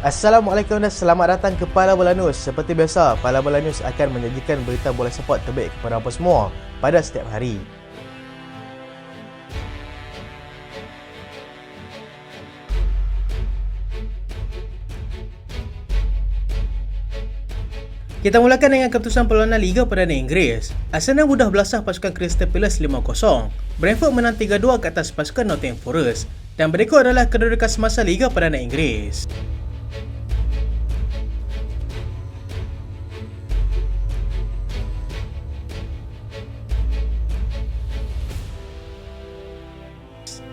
Assalamualaikum dan selamat datang ke Pala Bola News. Seperti biasa, Pala Bola News akan menyajikan berita bola sepak terbaik kepada anda semua pada setiap hari. Kita mulakan dengan keputusan perlawanan Liga Perdana Inggeris. Arsenal mudah belasah pasukan Crystal Palace 5-0. Brentford menang 3-2 ke atas pasukan Nottingham Forest. Dan berikut adalah kedudukan semasa Liga Perdana Inggeris.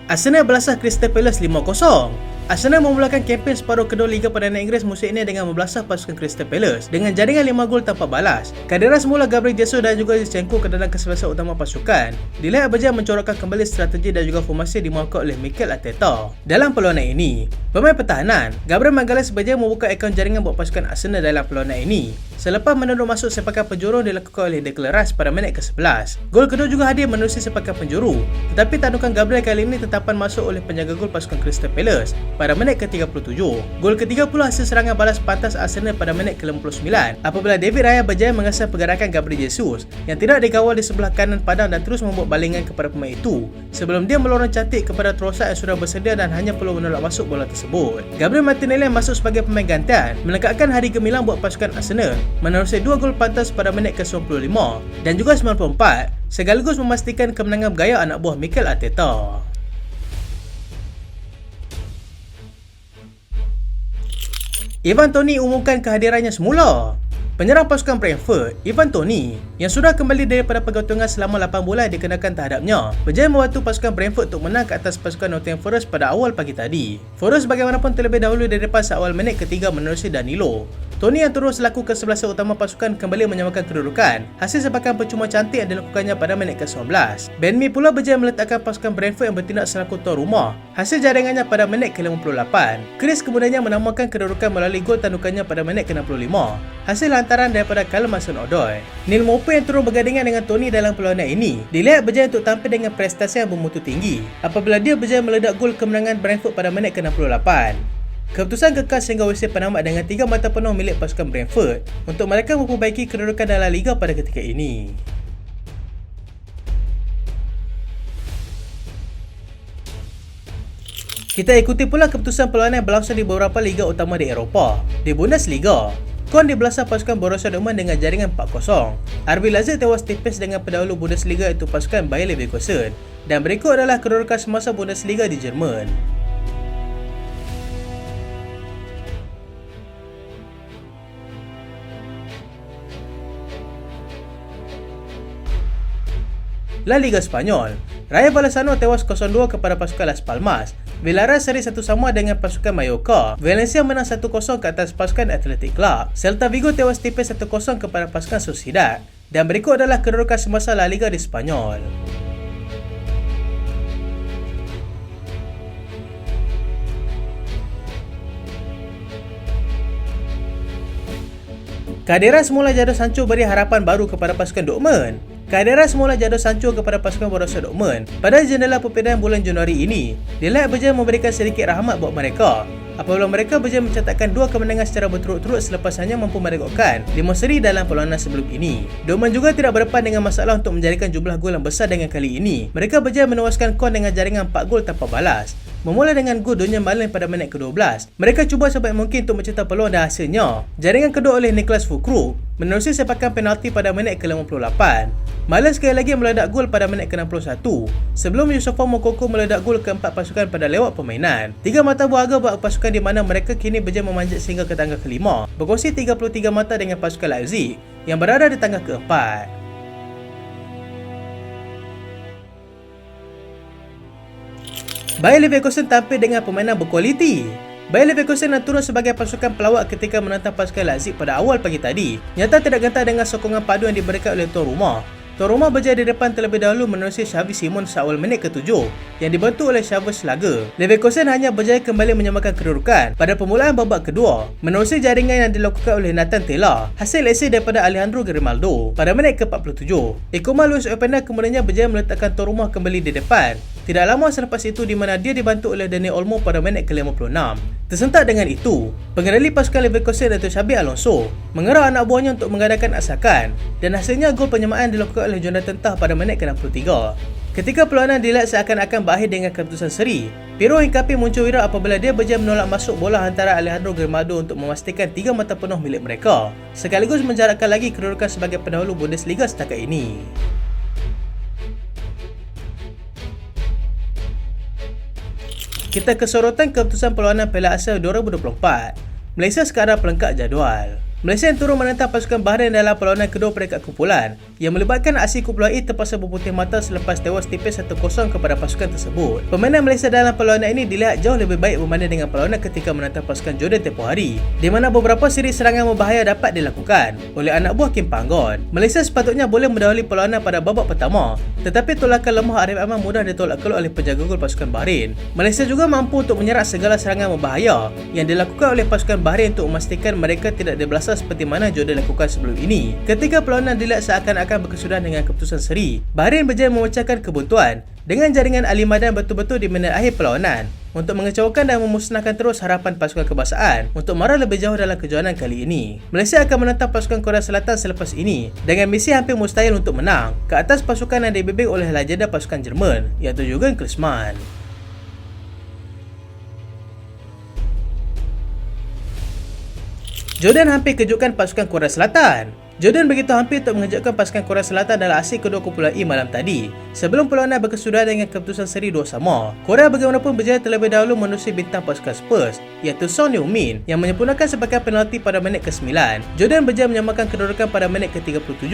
Arsenal belasah Crystal Palace 5-0. Arsenal memulakan kempen separuh kedua Liga Perdana Inggeris musim ini dengan membelasah pasukan Crystal Palace dengan jaringan 5 gol tanpa balas. Kehadiran semula Gabriel Jesus dan juga Zinchenko ke dalam kesebelasan utama pasukan dilihat berjaya mencorakkan kembali strategi dan juga formasi dimahukan oleh Mikel Arteta. Dalam perlawanan ini, pemain pertahanan Gabriel Magalhaes berjaya membuka akaun jaringan buat pasukan Arsenal dalam perlawanan ini selepas menenduk masuk sepakan penjuru dilakukan oleh Declan Rice pada minit ke-11. Gol kedua juga hadir menerusi sepakan penjuru, tetapi tandukan Gabriel kali ini tetapan masuk oleh penjaga gol pasukan Crystal Palace pada minit ke-37. Gol ke-30 hasil serangan balas pantas Arsenal pada minit ke-59 apabila David Raya berjaya mengasah pergerakan Gabriel Jesus yang tidak dikawal di sebelah kanan padang dan terus membuat balingan kepada pemain itu sebelum dia melorong cantik kepada Trossard yang sudah bersedia dan hanya perlu menolak masuk bola tersebut. Gabriel Martinelli yang masuk sebagai pemain gantian melengkapkan hari gemilang buat pasukan Arsenal menerusi 2 gol pantas pada minit ke-95 dan juga 94 sekaligus memastikan kemenangan bergaya anak buah Mikel Arteta. Ivan Toney umumkan kehadirannya semula. Penyerang pasukan Brentford, Ivan Toney, yang sudah kembali daripada pergantungan selama 8 bulan dikenakan terhadapnya, berjaya membantu pasukan Brentford untuk menang ke atas pasukan Nottingham Forest pada awal pagi tadi. Forest bagaimanapun terlebih dahulu dari depan seawal minit ketiga menerusi Danilo. Toney yang terus selaku kesebelasan utama pasukan kembali menyamakan kedudukan hasil sepakan percuma cantik yang dilakukannya pada minit ke-11. Ben Mee pula berjaya meletakkan pasukan Brentford yang bertindak selaku tuan rumah hasil jaringannya pada minit ke-58. Chris kemudiannya menamakan kedudukan melalui gol tandukannya pada minit ke-65 hasil lantaran daripada Callum Hudson-Odoi. Neil Maupay yang terus bergandingan dengan Toney dalam perlawanan ini dilihat berjaya untuk tampil dengan prestasi yang bermutu tinggi apabila dia berjaya meledak gol kemenangan Brentford pada minit ke-68. Keputusan kekal sehingga usia penamat dengan 3 mata penuh milik pasukan Brentford untuk mereka memperbaiki kedudukan dalam Liga pada ketika ini. Kita ikuti pula keputusan perlawanan yang berlangsung di beberapa liga utama di Eropah. Di Bundesliga, Köln dibelasah pasukan Borussia Dortmund dengan jaringan 4-0. RB Leipzig tewas tipis dengan pendahulu Bundesliga iaitu pasukan Bayer Leverkusen. Dan berikut adalah kedudukan semasa Bundesliga di Jerman. La Liga Spanyol, Rayo Vallecano tewas 0-2 kepada pasukan Las Palmas. Villarreal seri 1 sama dengan pasukan Mallorca. Valencia menang 1-0 ke atas pasukan Athletic Club. Celta Vigo tewas tipis 1-0 kepada pasukan Sociedad. Dan berikut adalah kedudukan semasa La Liga di Spanyol. Kehadiran semula Jadon Sancho beri harapan baru kepada pasukan Dortmund. Kehadiran semula Jadon Sancho kepada pasukan Borussia Dortmund pada jendela perpindahan bulan Januari ini dilihat berjaya memberikan sedikit rahmat buat mereka apabila mereka berjaya mencatatkan 2 kemenangan secara berturut-turut selepas hanya mampu merekodkan 5 seri dalam perlawanan sebelum ini. Dortmund juga tidak berdepan dengan masalah untuk menjadikan jumlah gol yang besar dengan kali ini. Mereka berjaya menewaskan Köln dengan jaringan 4 gol tanpa balas. Memulai dengan gol Donian Malen pada minit ke-12. Mereka cuba sebaik mungkin untuk mencipta peluang dan hasilnya jaringan kedua oleh Niklas Füllkrug menerusi sepakan penalti pada minit ke-58. Malen sekali lagi meledak gol pada minit ke-61 sebelum Youssoufa Moukoko meledak gol keempat pasukan pada lewat permainan. 3 mata berharga buat pasukan di mana mereka kini berjaya memanjat sehingga ke tangga kelima berkongsi 33 mata dengan pasukan Leipzig yang berada di tangga keempat. Bayer Leverkusen tampil dengan permainan berkualiti. Bayer Leverkusen yang turun sebagai pasukan pelawat ketika menantang pasukan Leipzig pada awal pagi tadi nyata tidak gentar dengan sokongan padu yang diberikan oleh tuan rumah. Tuan rumah berjaya di depan terlebih dahulu menerusi Xavi Simons seawal minit ke-7 yang dibantu oleh Xavi Schlager. Leverkusen hanya berjaya kembali menyamakan kedudukan pada permulaan babak kedua menerusi jaringan yang dilakukan oleh Nathan Tella hasil asis daripada Alejandro Grimaldo pada minit ke-47. Ekoma Luis Openda kemudiannya berjaya meletakkan tuan rumah kembali di depan Tidak lama selepas itu di mana dia dibantu oleh Dani Olmo pada minit ke-56. Tersentak dengan itu, pengendali pasukan Leverkusen Dato' Xabi Alonso mengerah anak buahnya untuk mengadakan asakan dan hasilnya gol penyamaan dilakukan oleh Jonathan Tah pada minit ke-63. Ketika perlawanan dilihat seakan-akan berakhir dengan keputusan seri, Piero Hincapié muncul wira apabila dia berjaya menolak masuk bola hantaran Alejandro Grimado untuk memastikan 3 mata penuh milik mereka, sekaligus menjarakkan lagi kedudukan sebagai pendahulu Bundesliga setakat ini. Kita ke sorotan keputusan perlawanan Piala Asia 2024. Malaysia sekadar pelengkap jadual. Malaysia yang turun menentang pasukan Bahrain dalam perlawanan kedua peringkat kumpulan yang melibatkan aksi kumpulan A terpaksa berputih mata selepas tewas tipis 1-0 kepada pasukan tersebut. Permainan Malaysia dalam perlawanan ini dilihat jauh lebih baik berbanding dengan perlawanan ketika menentang pasukan Jordan tempoh hari, di mana beberapa siri serangan berbahaya dapat dilakukan oleh anak buah Kim Panggon. Malaysia sepatutnya boleh mendahului perlawanan pada babak pertama, tetapi tolakan lemah Arif Ahmad mudah ditolak keluar oleh penjaga gol pasukan Bahrain. Malaysia juga mampu untuk menyerap segala serangan berbahaya yang dilakukan oleh pasukan Bahrain untuk memastikan mereka tidak dibelasah seperti mana Jordan lakukan sebelum ini. Ketika perlawanan dilihat seakan-akan berkesudahan dengan keputusan seri, Bahrain berjaya memecahkan kebuntuan dengan jaringan Ali Madan betul-betul di minit akhir perlawanan untuk mengecewakan dan memusnahkan terus harapan pasukan kebangsaan untuk marah lebih jauh dalam kejohanan kali ini. Malaysia akan menentang pasukan Korea Selatan selepas ini dengan misi hampir mustahil untuk menang ke atas pasukan yang dibimbing oleh legenda pasukan Jerman, iaitu Jurgen Klinsmann. Jordan hampir kejutkan pasukan Korea Selatan. Jordan begitu hampir untuk mengejutkan pasukan Korea Selatan dalam aksi kedua kumpulan E malam tadi, sebelum perlawanan berkesudahan dengan keputusan seri 2-2. Korea bagaimanapun berjaya terlebih dahulu menerusi bintang pasukan Spurs, iaitu Son Heung-min, yang menyempurnakan sebagai penalti pada minit ke-9. Jordan berjaya menyamakan kedudukan pada minit ke-37.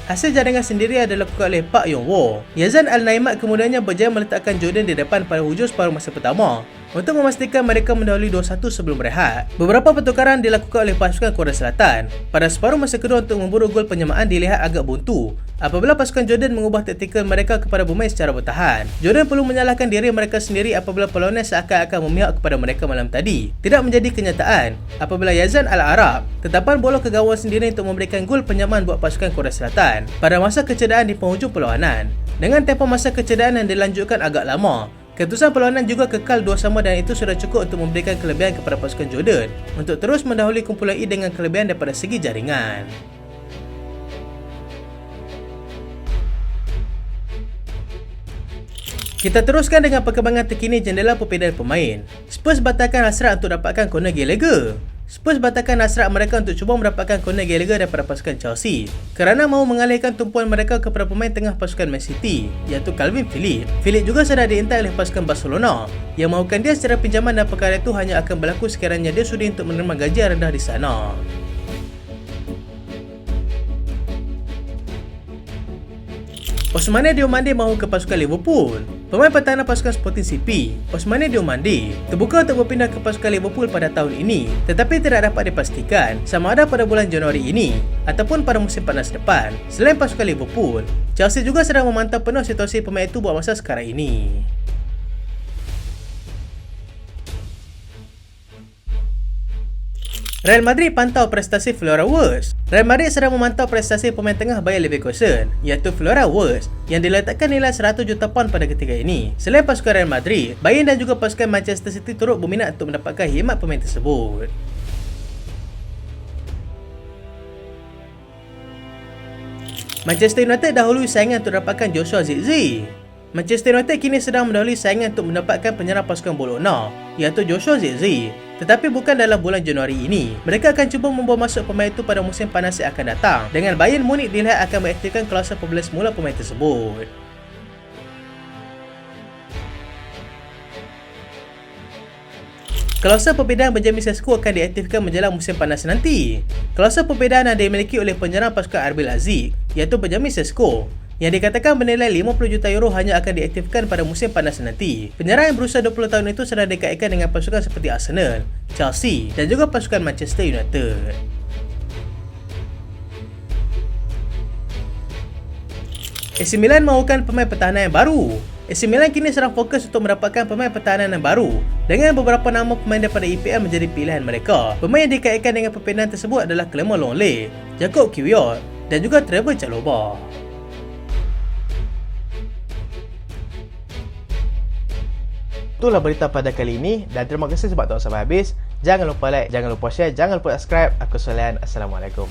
Hasil jaringan sendiri adalah dilakukan oleh Park Yong-wo. Yazan Al-Naimat kemudiannya berjaya meletakkan Jordan di depan pada hujung separuh masa pertama untuk memastikan mereka mendahului 2-1 sebelum rehat. Beberapa pertukaran dilakukan oleh pasukan Korea Selatan pada separuh masa kedua untuk memburu gol penyamaan dilihat agak buntu apabila pasukan Jordan mengubah taktikal mereka kepada bermain secara bertahan. Jordan perlu menyalahkan diri mereka sendiri apabila perlawanan seakan-akan memihak kepada mereka malam tadi tidak menjadi kenyataan apabila Yazan Al-Arab tetapan bola ke gawang sendiri untuk memberikan gol penyamaan buat pasukan Korea Selatan pada masa kecederaan di penghujung perlawanan. Dengan tempoh masa kecederaan yang dilanjutkan agak lama, keputusan perlawanan juga kekal 2-2 dan itu sudah cukup untuk memberikan kelebihan kepada pasukan Jordan untuk terus mendahului kumpulan E dengan kelebihan daripada segi jaringan. Kita teruskan dengan perkembangan terkini jendela perpindahan pemain. Spurs batalkan hasrat untuk dapatkan Conor Gallagher. Spurs batalkan hasrat mereka untuk cuba mendapatkan Conor Gallagher daripada pasukan Chelsea kerana mahu mengalihkan tumpuan mereka kepada pemain tengah pasukan Man City, iaitu Calvin Phillips. Phillips juga sudah diintai oleh pasukan Barcelona yang mahukan dia secara pinjaman dan perkara itu hanya akan berlaku sekiranya dia sudi untuk menerima gaji yang rendah di sana. Ousmane Diomande mahu ke pasukan Liverpool. Pemain pertahanan pasukan Sporting CP, Ousmane Diomande, terbuka untuk berpindah ke pasukan Liverpool pada tahun ini, tetapi tidak dapat dipastikan sama ada pada bulan Januari ini ataupun pada musim panas depan. Selain pasukan Liverpool, Chelsea juga sedang memantau penuh situasi pemain itu buat masa sekarang ini. Real Madrid pantau prestasi Flora Wirtz. Real Madrid sedang memantau prestasi pemain tengah Bayer Leverkusen, iaitu Flora Wirtz, yang diletakkan nilai 100 juta pound pada ketika ini. Selain pasukan Real Madrid, Bayern dan juga pasukan Manchester City turut berminat untuk mendapatkan khidmat pemain tersebut. Manchester United dahului saingan untuk dapatkan Joshua Zirkzee. Manchester United kini sedang mendahului saingan untuk mendapatkan penyerang pasukan Bologna, iaitu Joshua Zirkzee. Tetapi bukan dalam bulan Januari ini. Mereka akan cuba membawa masuk pemain itu pada musim panas yang akan datang, dengan Bayern Munich dilihat akan mengaktifkan klausul pembelian semula pemain tersebut. Klausul perbezaan Benjamin Sesko akan diaktifkan menjelang musim panas nanti. Klausul perbezaan yang dimiliki oleh penyerang pasukan RB Leipzig, iaitu Benjamin Sesko, yang dikatakan bernilai 50 juta euro hanya akan diaktifkan pada musim panas nanti. Penyerang yang berusia 20 tahun itu sedang dikaitkan dengan pasukan seperti Arsenal, Chelsea dan juga pasukan Manchester United. AC Milan mahukan pemain pertahanan yang baru. AC Milan kini sedang fokus untuk mendapatkan pemain pertahanan yang baru dengan beberapa nama pemain daripada EPL menjadi pilihan mereka. Pemain yang dikaitkan dengan perpindahan tersebut adalah Clement Lenglet, Jacob Kiwior dan juga Trevor Chalobah. Itulah berita pada kali ini dan terima kasih sebab tonton sampai habis. Jangan lupa like, jangan lupa share, jangan lupa subscribe. Aku Solian. Assalamualaikum.